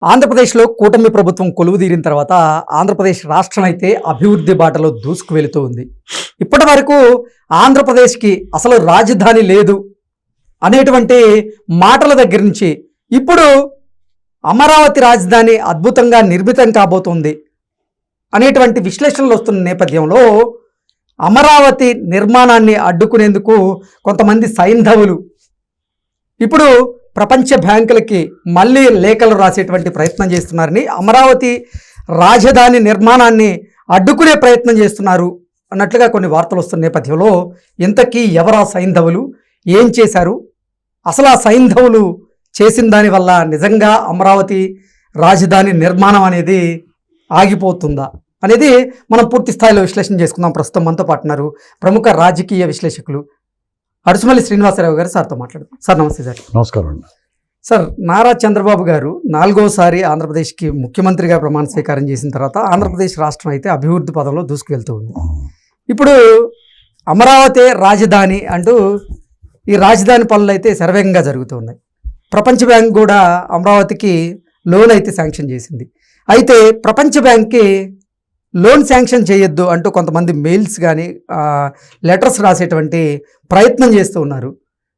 ఆంధ్రప్రదేశ్లో కూటమి ప్రభుత్వం కొలువుదీరిన తర్వాత ఆంధ్రప్రదేశ్ రాష్ట్రం అయితే అభివృద్ధి బాటలో దూసుకు వెళుతూ ఉంది. ఇప్పటి వరకు ఆంధ్రప్రదేశ్కి అసలు రాజధాని లేదు అనేటువంటి మాటల దగ్గర నుంచి ఇప్పుడు అమరావతి రాజధాని అద్భుతంగా నిర్మితం కాబోతుంది అనేటువంటి విశ్లేషణలు వస్తున్న నేపథ్యంలో అమరావతి నిర్మాణాన్ని అడ్డుకునేందుకు కొంతమంది సైంధవులు ఇప్పుడు ప్రపంచ బ్యాంకులకి మళ్ళీ లేఖలు రాసేటువంటి ప్రయత్నం చేస్తున్నారని, అమరావతి రాజధాని నిర్మాణాన్ని అడ్డుకునే ప్రయత్నం చేస్తున్నారు అన్నట్లుగా కొన్ని వార్తలు వస్తున్న నేపథ్యంలో ఇంతకీ ఎవరా సైంధవులు, ఏం చేశారు, అసలు ఆ సైంధవులు చేసిన దానివల్ల నిజంగా అమరావతి రాజధాని నిర్మాణం అనేది ఆగిపోతుందా అనేది మనం పూర్తి స్థాయిలో విశ్లేషణ చేసుకుందాం. ప్రస్తుతం మనతో పాటున్నారు ప్రముఖ రాజకీయ విశ్లేషకులు అడుసుమల్లి శ్రీనివాసరావు గారు. సార్తో మాట్లాడదాం. సార్ నమస్తే. సార్ నమస్కారం అండి. సార్, నారా చంద్రబాబు గారు 4వసారి ఆంధ్రప్రదేశ్కి ముఖ్యమంత్రిగా ప్రమాణ స్వీకారం చేసిన తర్వాత ఆంధ్రప్రదేశ్ రాష్ట్రం అయితే అభివృద్ధి పదంలో దూసుకువెళ్తూ ఉంది. ఇప్పుడు అమరావతి రాజధాని అంటూ ఈ రాజధాని పనులు అయితే శరవేగంగా జరుగుతూ ఉన్నాయి. ప్రపంచ బ్యాంక్ కూడా అమరావతికి లోన్ అయితే శాంక్షన్ చేసింది. అయితే ప్రపంచ బ్యాంక్కి లోన్ శాంక్షన్ చేయొద్దు అంటూ కొంతమంది మెయిల్స్ కానీ లెటర్స్ రాసేటువంటి ప్రయత్నం చేస్తూ ఉన్నారు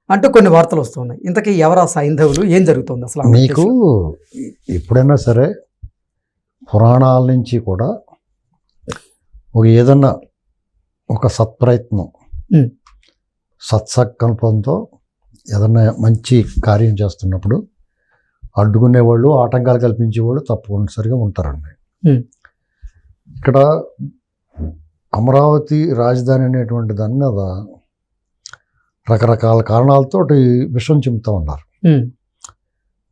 అంటూ కొన్ని వార్తలు వస్తూ ఉన్నాయి. ఇంతకీ ఎవరా సైంధవులు, ఏం జరుగుతుంది అసలు? మీకు ఎప్పుడైనా సరే పురాణాల నుంచి కూడా ఏదన్నా ఒక సత్ప్రయత్నం, సత్సంకల్పంతో ఏదన్నా మంచి కార్యం చేస్తున్నప్పుడు అడ్డుకునేవాళ్ళు, ఆటంకాలు కల్పించేవాళ్ళు తప్పనిసరిగా ఉంటారండి. ఇక్కడ అమరావతి రాజధాని అనేటువంటి దాని మీద రకరకాల కారణాలతో విషయం చెబుతూ ఉన్నారు.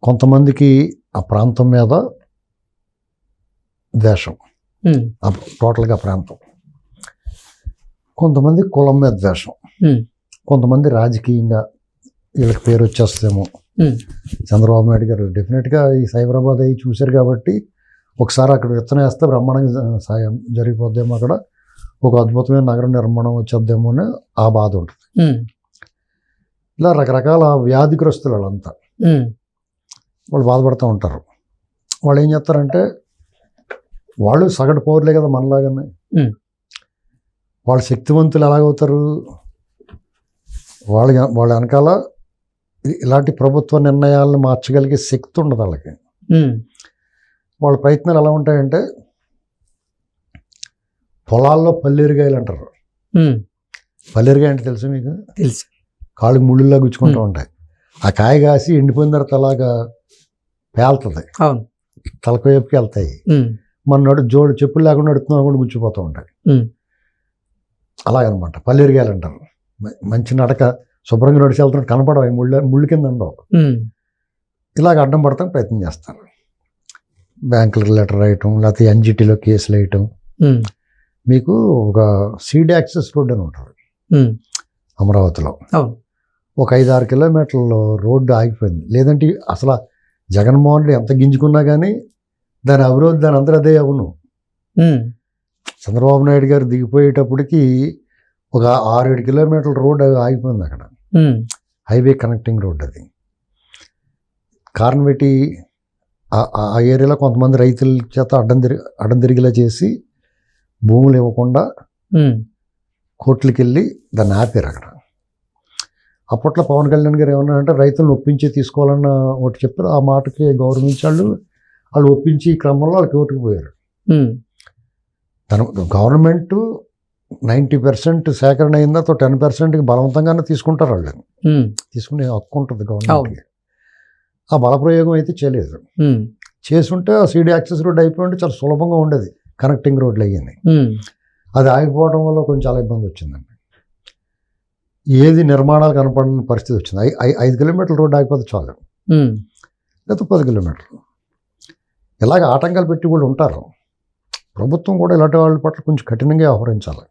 కొంతమందికి ఆ ప్రాంతం మీద ద్వేషం, టోటల్గా ప్రాంతం. కొంతమంది కులం మీద ద్వేషం, కొంతమంది రాజకీయంగా వీళ్ళకి పేరు వచ్చేస్తేమో. చంద్రబాబు నాయుడు గారు డెఫినెట్గా ఈ సైబరాబాద్ అవి చూశారు కాబట్టి ఒకసారి అక్కడ విత్తనం వేస్తే బ్రహ్మాండంగా సాయం జరిగిపోద్దేమో, అక్కడ ఒక అద్భుతమైన నగర నిర్మాణం వచ్చేద్దేమో అని ఆ బాధ ఉంటుంది. ఇలా రకరకాల వ్యాధిగ్రస్తులు వాళ్ళంతా వాళ్ళు బాధపడుతూ ఉంటారు. వాళ్ళు ఏం చేస్తారంటే, వాళ్ళు సగటు పౌరులే కదా మనలాగానే. వాళ్ళు శక్తివంతులు ఎలాగవుతారు? వాళ్ళ వెనకాల ఇలాంటి ప్రభుత్వ నిర్ణయాలను మార్చగలిగే శక్తి ఉండదు వాళ్ళకి. వాళ్ళ ప్రయత్నాలు ఎలా ఉంటాయంటే, పొలాల్లో పల్లేరుగాయలు అంటారు. పల్లేరుగాయ అంటే తెలుసు మీకు? తెలుసు. కాళ్ళకి ముళ్ళులా గుచ్చుకుంటూ ఉంటాయి. ఆ కాయ కాసి ఎండిపోయిన తర్వాత అలాగా పేలుతుంది, తలకోవైపుకి వెళ్తాయి. మన జోడు చెప్పులు లేకుండా నడుతున్నా కూడా గుచ్చిపోతూ ఉంటాయి. అలాగనమాట పల్లేరుగాయలు అంటారు. మంచి నడక శుభ్రంగా నడిచి వెళ్తున్నట్టు కనపడవు, ముళ్ళు కింద ఉండవు. ఇలాగ అడ్డం పడతానికి ప్రయత్నం చేస్తారు. బ్యాంకులకు లెటర్ రాయటం, లేకపోతే ఎన్జిటీలో కేసులు వేయటం. మీకు ఒక సీడ్ యాక్సెస్ రోడ్ అని ఉంటుంది అమరావతిలో. ఒక 5-6 కిలోమీటర్ల రోడ్డు ఆగిపోయింది. లేదంటే అసలు జగన్మోహన్ రెడ్డి ఎంత గింజుకున్నా కానీ దాని అభివృద్ధి దాని అందరూ అదే అవును. చంద్రబాబు నాయుడు గారు దిగిపోయేటప్పటికి ఒక 6-7 కిలోమీటర్ల రోడ్ ఆగిపోయింది అక్కడ. హైవే కనెక్టింగ్ రోడ్ అది. కారణం పెట్టి ఆ ఏరియాలో కొంతమంది రైతుల చేత అడ్డం తిరిగిలా చేసి భూములు ఇవ్వకుండా కోర్టులకు వెళ్ళి దాన్ని ఆపారు అక్కడ. అప్పట్లో పవన్ కళ్యాణ్ గారు ఏమన్నా అంటే రైతులను ఒప్పించి తీసుకోవాలన్న ఒకటి చెప్పారు. ఆ మాటకి గౌరవించాళ్ళు. వాళ్ళు ఒప్పించి క్రమంలో వాళ్ళకి ఓటుకు పోయారు. గవర్నమెంట్ 90% సేకరణ అయిందా 10%కి బలవంతంగానే తీసుకుంటారు. వాళ్ళు తీసుకునే హక్కు ఉంటుంది గవర్నమెంట్కి. ఆ బలప్రయోగం అయితే చేయలేదు. చేసుంటే ఆ సీడీ యాక్సెస్ రోడ్ అయిపోయింటే చాలా సులభంగా ఉండేది, కనెక్టింగ్ రోడ్లు అయ్యింది. అది ఆగిపోవడం వల్ల కొంచెం చాలా ఇబ్బంది వచ్చిందండి. ఏది నిర్మాణాలు కనపడిన పరిస్థితి వచ్చింది. 5 కిలోమీటర్ల రోడ్డు ఆగిపోతే చాలు, లేదా 10 కిలోమీటర్లు. ఇలాగ ఆటంకాలు పెట్టి కూడా ఉంటారు. ప్రభుత్వం కూడా ఇలాంటి వాళ్ళ పట్ల కొంచెం కఠినంగా వ్యవహరించాలి.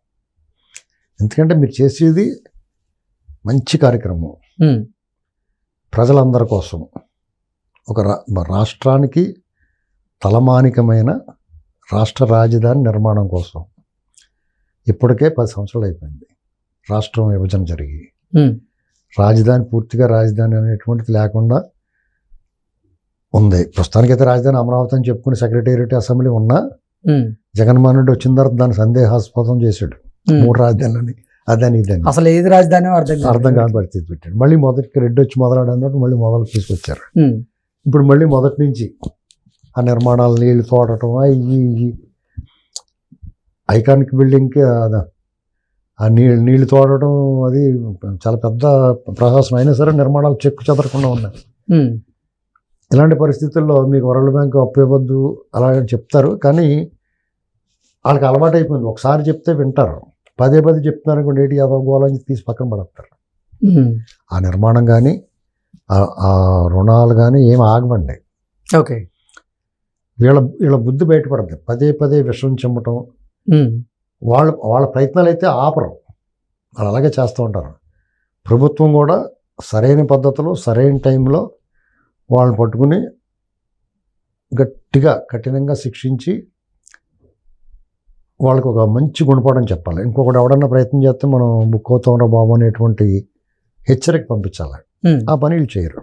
ఎందుకంటే మీరు చేసేది మంచి కార్యక్రమం, ప్రజలందరి కోసం, ఒక రాష్ట్రానికి తలమానికమైన రాష్ట్ర రాజధాని నిర్మాణం కోసం. ఇప్పటికే 10 సంవత్సరాలు అయిపోయింది రాష్ట్రం విభజన జరిగి. రాజధాని పూర్తిగా రాజధాని అనేటువంటిది లేకుండా ఉంది. ప్రస్తుతానికైతే రాజధాని అమరావతి అని చెప్పుకుని సెక్రటేరియట్ అసెంబ్లీ ఉన్నా ఉమ్, జగన్మోహన్ రెడ్డి వచ్చిన తర్వాత దాన్ని సందేహాస్పదం చేశాడు. ఉమ్. 3 రాజధానులని అదని ఇదని అసలు ఏది రాజధాని అర్థం కాని పరిస్థితి పెట్టాడు. మళ్ళీ మొదటికి రెడ్డి వచ్చి మొదలాడన్నట్టు మళ్ళీ మొదలు తీసుకొచ్చారు. ఉమ్, ఇప్పుడు మళ్ళీ మొదటి నుంచి ఆ నిర్మాణాలు, నీళ్లు తోడటం, ఈ ఐకానిక్ బిల్డింగ్కి ఆ నీళ్లు తోడటం అది చాలా పెద్ద ప్రహాసం. అయినా సరే నిర్మాణాలు చెక్కు చెదరకుండా ఉన్నాయి. ఉమ్, ఇలాంటి పరిస్థితుల్లో మీకు వరల్డ్ బ్యాంక్ అప్పు ఇవ్వద్దు అలాగే చెప్తారు, కానీ వాళ్ళకి అలవాటు అయిపోయింది. ఒకసారి చెప్తే వింటారు, పదే చెప్తున్నారు అనుకోండి, ఏంటి యాదవ్ గోళాన్ని తీసి పక్కన పడతారు. ఉమ్. ఆ నిర్మాణం కానీ ఆ రుణాలు కానీ ఏమి ఆగమండి. ఓకే. వీళ్ళ బుద్ధి బయటపడద్దు. పదే విషం చెమ్మటం. ఉమ్, వాళ్ళ ప్రయత్నాలు అయితే ఆపరు, వాళ్ళు అలాగే చేస్తూ ఉంటారు. ప్రభుత్వం కూడా సరైన పద్ధతిలో సరైన టైంలో వాళ్ళని పట్టుకుని గట్టిగా కఠినంగా శిక్షించి వాళ్ళకి ఒక మంచి గుణపాఠం చెప్పాలి. ఇంకొకటి ఎవడన్నా ప్రయత్నం చేస్తే మనం బుక్ అవుతాంరా బాబు అనేటువంటి హెచ్చరిక పంపించాలి. ఉమ్, ఆ పని వీళ్ళు చేయరు.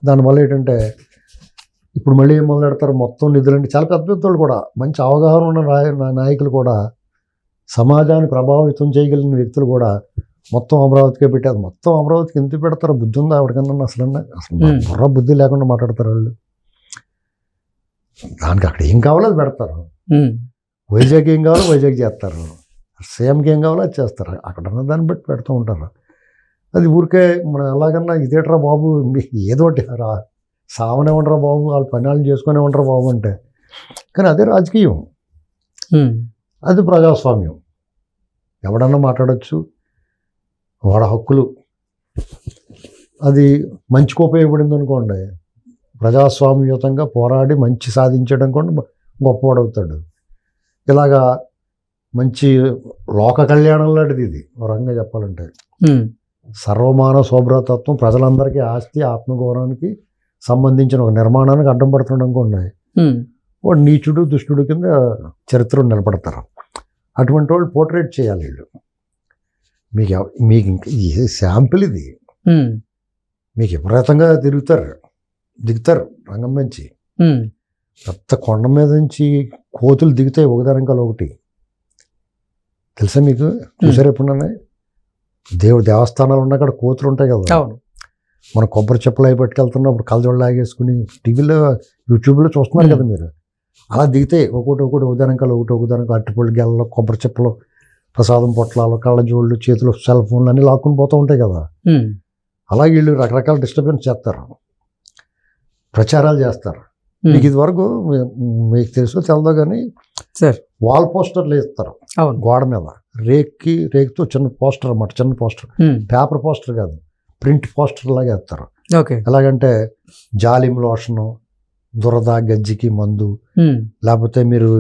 దానివల్ల ఏంటంటే ఇప్పుడు మళ్ళీ ఏం మొదలెడతారు, మొత్తం నిధులంటే చాలా పెద్ద పెద్దోళ్ళు కూడా, మంచి అవగాహన ఉన్న నాయకులు కూడా, సమాజాన్ని ప్రభావితం చేయగలిగిన వ్యక్తులు కూడా మొత్తం అమరావతికే పెట్టారు. మొత్తం అమరావతికి ఎంత పెడతారో బుద్ధి ఉందా ఎవరికన్నా? అసలు బుర్ర బుద్ధి లేకుండా మాట్లాడతారు వాళ్ళు. దానికి అక్కడ ఏం కావాలో అది పెడతారు. ఉమ్, వైజాగ్ ఏం కావాలో వైజాగ్ చేస్తారు, సీఎంకి ఏం కావాలో అది చేస్తారు. అక్కడ ఉన్న దాన్ని బట్టి పెడుతూ ఉంటారు. అది ఊరికే మనం ఎలాగన్నా ఇదేట్రా బాబు, ఏదోటి రా సావనే ఉండరా బాబు, వాళ్ళు పనులు చేసుకునే ఉండరా బాబు అంటే. కానీ అదే రాజకీయం, ఉమ్, అది ప్రజాస్వామ్యం. ఎవడన్నా మాట్లాడచ్చు, వాడ హక్కులు. అది మంచికి ఉపయోగపడింది అనుకోండి, ప్రజాస్వామ్యయుతంగా పోరాడి మంచి సాధించడం కూడా గొప్పవాడవుతాడు. ఇలాగా మంచి లోక కళ్యాణం లాంటిది ఇది ఒక రకంగా చెప్పాలంటే. ఉమ్, సర్వమానవ శోభ్రతత్వం, ప్రజలందరికీ ఆస్తి ఆత్మగౌరవానికి సంబంధించిన ఒక నిర్మాణానికి అడ్డం పడుతుండడం కూడా ఉమ్, వాడు నీచుడు దుష్టుడు కింద చరిత్రలో నిలబడతారు. అటువంటి వాళ్ళు పోర్ట్రేట్ చేయాలి వీళ్ళు. మీకు ఇంకా ఏ శాంపిల్ ఇది. ఉమ్, మీకు విపరీతంగా దిగుతారు రంగం నుంచి. ఉమ్, పెద్ద కొండ మీద నుంచి కోతులు దిగుతాయి ఒకదానికాల ఒకటి. తెలుసా మీకు? చూసారు ఎప్పుడన్నా? దేవస్థానాలు ఉన్న అక్కడ కోతులు ఉంటాయి కదా. అవును. మనం కొబ్బరి చెప్పులు అవి పట్టుకెళ్తున్నప్పుడు కళ్ళజోళ్ళు లాగేసుకుని టీవీలో యూట్యూబ్లో చూస్తున్నారు కదా మీరు. అలా దిగితాయి ఒకటి ఒకదానికాల ఒకదానికి అరటిపళ్ళు, గెలలో, కొబ్బరి చెప్పులు, ప్రసాదం పొట్లాలు, కళ్ళజోళ్ళు, చేతులు, సెల్ ఫోన్లు అన్నీ లాక్కుని పోతూ ఉంటాయి కదా. ఉమ్, అలాగే వీళ్ళు రకరకాల డిస్టర్బెన్స్ చేస్తారు, ప్రచారాలు చేస్తారు. ఉమ్, మీకు ఇది వరకు మీకు తెలుసో తెలదో కానీ సార్, వాల్ పోస్టర్లు వేస్తారు అవును. గోడ మీద. రేక్తో చిన్న పోస్టర్ అన్నమాట, చిన్న పోస్టర్, ఉమ్, పేపర్ పోస్టర్ కాదు, ప్రింట్ పోస్టర్ లాగా వేస్తారు. ఓకే. ఎలాగంటే జాలిం లోషను, దురద గజ్జికి మందు, ఉమ్, లేకపోతే మీరు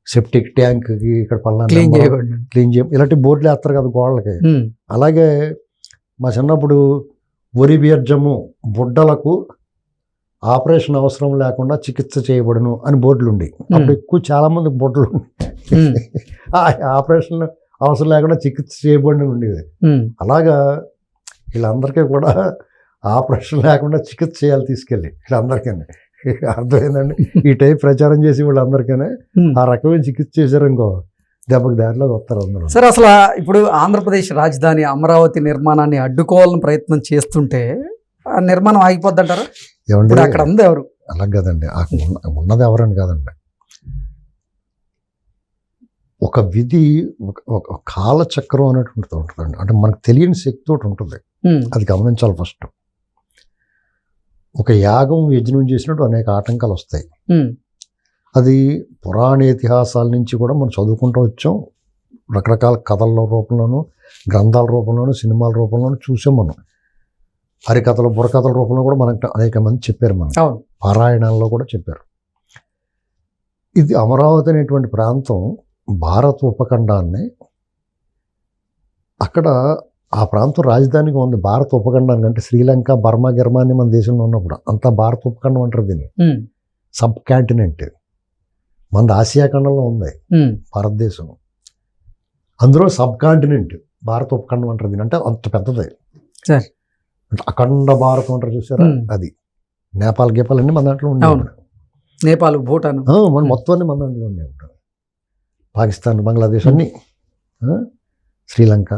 సెప్టిక్ ట్యాంక్కి ఇక్కడ క్లీన్ పలానా చేయకూడదు. క్లీన్ చేయం, ఇలాంటి బోర్డులు వేస్తారు కదా గోడలకి. ఉమ్, అలాగే మా చిన్నప్పుడు వరి బీర్జము బుడ్డలకు ఆపరేషన్ అవసరం లేకుండా చికిత్స చేయబడును అని బోర్డులు ఉండి, అప్పుడు ఎక్కువ చాలామంది బొడ్లు ఉమ్, ఆపరేషన్ అవసరం లేకుండా చికిత్స చేయబడిన ఉండేది. ఉమ్, అలాగా వీళ్ళందరికీ కూడా ఆపరేషన్ లేకుండా చికిత్స చేయాలి తీసుకెళ్ళి వీళ్ళందరికీ. అర్థమైందండి? ఈ టైప్ ప్రచారం చేసి వీళ్ళందరికీ ఉమ్. ఆ రకమైన చికిత్స చేశారనుకో దెబ్బకి దారిలోకి వస్తారు అందరూ. సార్, అసలు ఇప్పుడు ఆంధ్రప్రదేశ్ రాజధాని అమరావతి నిర్మాణాన్ని అడ్డుకోవాలని ప్రయత్నం చేస్తుంటే ఆ నిర్మాణం ఆగిపోద్ది అంటారా? ఏమండి, ఇప్పుడు అక్కడ ఉంది ఎవరు? అలా కదండి, ఉన్నది ఎవరని కాదండి. ఒక విధి, ఒక కాలచక్రం అనేటువంటిది ఉంటుందండి. అంటే మనకు తెలియని శక్తి ఒకటి ఉంటుంది, ఉమ్, అది గమనించాలి ఫస్ట్. ఒక యాగం యజ్ఞం చేసినట్టు అనేక ఆటంకాలు వస్తాయి. ఉమ్, అది పురాణ ఇతిహాసాల నుంచి కూడా మనం చదువుకుంటూ వచ్చాం. రకరకాల కథల రూపంలోనూ, గ్రంథాల రూపంలోనూ, సినిమాల రూపంలోనూ చూసాం మనం. హరికథలు, బుర్రకథల రూపంలో కూడా మనకు అనేక మంది చెప్పారు, మనం అవును. పారాయణాల్లో కూడా చెప్పారు. ఇది అమరావతి అనేటువంటి ప్రాంతం భారత ఉపఖండాన్ని, అక్కడ ఆ ప్రాంతం రాజధానిగా ఉంది భారత ఉపఖండాన్ని. అంటే శ్రీలంక, బర్మా, గిర్మాని మన దేశంలో ఉన్నప్పుడు అంతా భారత ఉపఖండం అంటారు దీన్ని. ఉమ్, సబ్ కాంటినెంట్ మనది ఆసియా ఖండంలో ఉంది ఉమ్, భారతదేశం. అందులో సబ్ కాంటినెంట్ భారత ఉపఖండం అంటారు దీన్ని. అంటే అంత పెద్దది, సార్. అంటే అఖండ భారతం అంటారు చూసారా, ఉమ్. అది. నేపాల్ గీపాల్ అన్నీ మన దాంట్లో అవును. ఉండేవి. నేపాల్, భూటాన్. మన మొత్తం అన్నీ మన దాంట్లో ఉండేవి. పాకిస్తాన్, బంగ్లాదేశ్ అన్నీ, శ్రీలంక,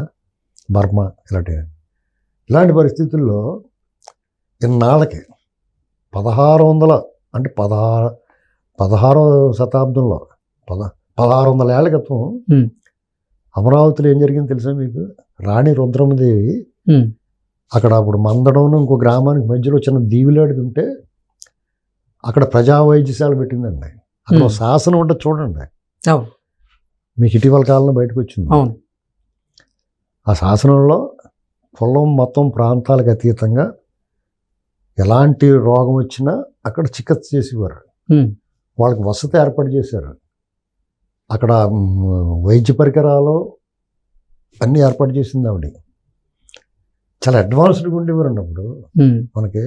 బర్మా, ఇలాంటి పరిస్థితుల్లో ఇన్నాళ్ళకి 1600 అంటే 16వ శతాబ్దంలో 1600 ఏళ్ల క్రితం ఉమ్. అమరావతిలో ఏం జరిగింది తెలుసా మీకు? రాణి రుద్రమదేవి ఉమ్. అక్కడ అప్పుడు మందడం ఇంకో గ్రామానికి మధ్యలో చిన్న దీవిలాడిది ఉంటే అక్కడ ప్రజా వైద్యశాల పెట్టిందండి. అక్కడ ఒక శాసనం ఉంటుంది చూడండి, అవును. మీకు ఇటీవల కాలంలో బయటకు వచ్చింది. అవును. ఆ శాసనంలో కులం మతం ప్రాంతాలకు అతీతంగా ఎలాంటి రోగం వచ్చినా అక్కడ చికిత్స చేసేవారు. ఉమ్. వాళ్ళకి వసతి ఏర్పాటు చేశారు. అక్కడ వైద్య పరికరాలు అన్నీ ఏర్పాటు చేసింది ఆవిడ. చాలా అడ్వాన్స్డ్గా ఉండేవారండి అప్పుడు. ఉమ్. మనకి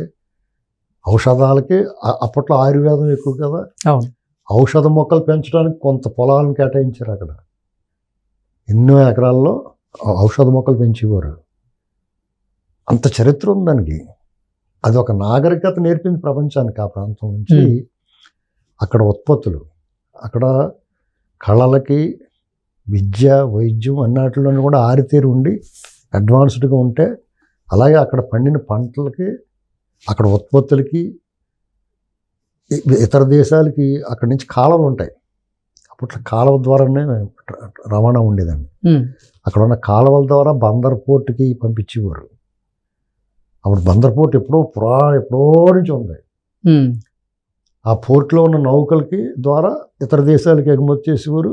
ఔషధాలకి అప్పట్లో ఆయుర్వేదం ఎక్కువ కదా, అవును. ఔషధ మొక్కలు పెంచడానికి కొంత పొలాలను కేటాయించారు. అక్కడ ఎన్నో ఎకరాల్లో ఔషధ మొక్కలు పెంచేవారు. అంత చరిత్ర ఉంది దానికి. అది ఒక నాగరికత నేర్పింది ప్రపంచానికి. ఆ ప్రాంతం నుంచి అక్కడ ఉత్పత్తులు, అక్కడ కళలకి, విద్య, వైద్యం అన్నిటిలోనూ కూడా ఆరితేరి ఉండి అడ్వాన్స్డ్గా ఉంటే, అలాగే అక్కడ పండిన పంటలకి, అక్కడ ఉత్పత్తులకి ఇతర దేశాలకి అక్కడి నుంచి కాలువలు ఉంటాయి. అప్పట్లో కాలువ ద్వారానే రవాణా ఉండేదండి. అక్కడ ఉన్న కాలువల ద్వారా బందర్ పోర్టుకి పంపించేవారు. అప్పుడు బందర్ పోర్ట్ ఎప్పుడో నుంచి ఉంది. ఆ పోర్ట్లో ఉన్న నౌకలకి ద్వారా ఇతర దేశాలకి ఎగుమతి చేసేవారు.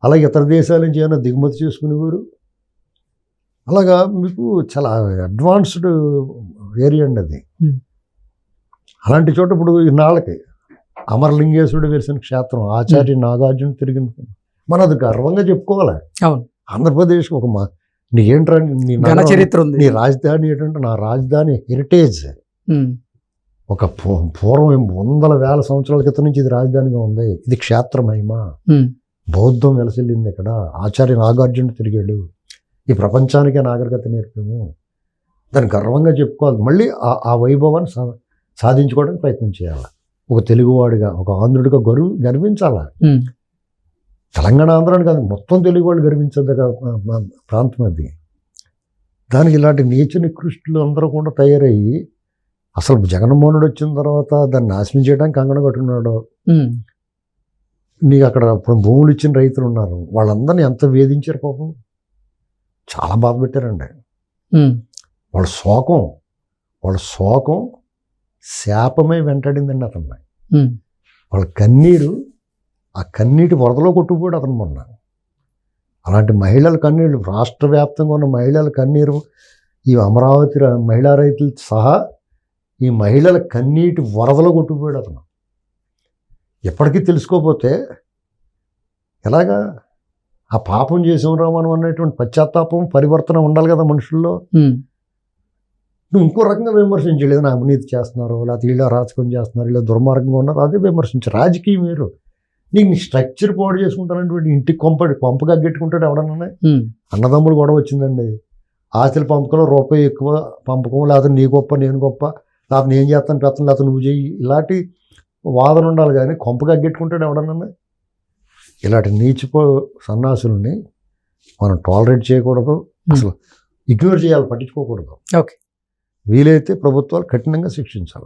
అలాగే ఇతర దేశాల నుంచి ఏమైనా దిగుమతి చేసుకునేవారు. అలాగా మీకు చాలా అడ్వాన్స్డ్ ఏరియా అండి అది. అలాంటి చోట ఇప్పుడు ఇన్నాళ్ళకి అమరలింగేశ్వరుడు వెలిసిన క్షేత్రం, ఆచార్య నాగార్జున తిరిగిన, మనం అది గర్వంగా చెప్పుకోవాలి. అవును. ఆంధ్రప్రదేశ్ ఒక నీకేంట్రా ఘన చరిత్ర ఉంది. నీ రాజధాని ఏంటంటే, నా రాజధాని హెరిటేజ్. ఒక పూర్వం వందల వేల సంవత్సరాల క్రితం నుంచి ఇది రాజధానిగా ఉంది. ఇది క్షేత్ర మహిమ. బౌద్ధం వెలసిల్లింది ఇక్కడ. ఆచార్య నాగార్జున తిరిగాడు. ఈ ప్రపంచానికే నాగరికత నేర్పాము. దాన్ని గర్వంగా చెప్పుకోవాలి. మళ్ళీ ఆ వైభవాన్ని సాధించుకోవడానికి ప్రయత్నం చేయాలి. ఒక తెలుగువాడిగా, ఒక ఆంధ్రుడిగా గర్వించాలి. తెలంగాణ, ఆంధ్రాని కాదు, మొత్తం తెలుగు వాళ్ళు గర్వించదగ్గ ప్రాంతం అది. దానికి ఇలాంటి నీచ నికృష్టులు అందరూ కూడా తయారయ్యి, అసలు జగన్మోహనుడు వచ్చిన తర్వాత దాన్ని నాశనం చేయడానికి కంగణ కట్టుకున్నాడు. నీకు అక్కడ ఇప్పుడు భూములు ఇచ్చిన రైతులు ఉన్నారు, వాళ్ళందరినీ ఎంత వేధించారు పాపం. చాలా బాధ పెట్టారండి. వాళ్ళ శోకం శాపమే వెంటాడిందండి అతన్ని. వాళ్ళ కన్నీరు, ఆ కన్నీటి వరదలో కొట్టుకుపోయాడు అతను మొన్న. అలాంటి మహిళల కన్నీళ్ళు, రాష్ట్ర వ్యాప్తంగా ఉన్న మహిళల కన్నీరు, ఈ అమరావతి మహిళా రైతులు సహా ఈ మహిళల కన్నీటి వరదలో కొట్టుకుపోయాడు అతను. ఎప్పటికీ తెలుసుకోపోతే ఎలాగా? ఆ పాపం చేసాం రా మనం అనేటువంటి పశ్చాత్తాపం, పరివర్తన ఉండాలి కదా మనుషుల్లో. నువ్వు ఇంకో రకంగా విమర్శించలేదు, నా అవినీతి చేస్తున్నారు, లేకపోతే వీళ్ళు అరాచకం చేస్తున్నారు, ఇలా దుర్మార్గంగా ఉన్నారు, అదే విమర్శించు. రాజకీయం వేరు. నీకు నీ స్ట్రక్చర్ పాడు చేసుకుంటానంటే ఇంటికి పంపగా గెట్టుకుంటాడు ఎవడన్నా. అన్నదమ్ములు గొడవ వచ్చిందండి, ఆస్తుల పంపకంలో రూపాయి ఎక్కువ పంపకం, లేకపోతే నీ గొప్ప నేను గొప్ప, లేకపోతే నేను చేస్తాను పెత్తనం, లేకపోతే నువ్వు చెయ్యి, ఇలాంటి వాదన ఉండాలి. కానీ కొంపగా గెట్టుకుంటాడు ఎవడన్నా. ఇలాంటి నీచిపో సన్నాసుల్ని మనం టాలరేట్ చేయకూడదు, అసలు ఇగ్నోర్ చేయాలి, పట్టించుకోకూడదు. ఓకే. వీలైతే ప్రభుత్వాలు కఠినంగా శిక్షించాలి.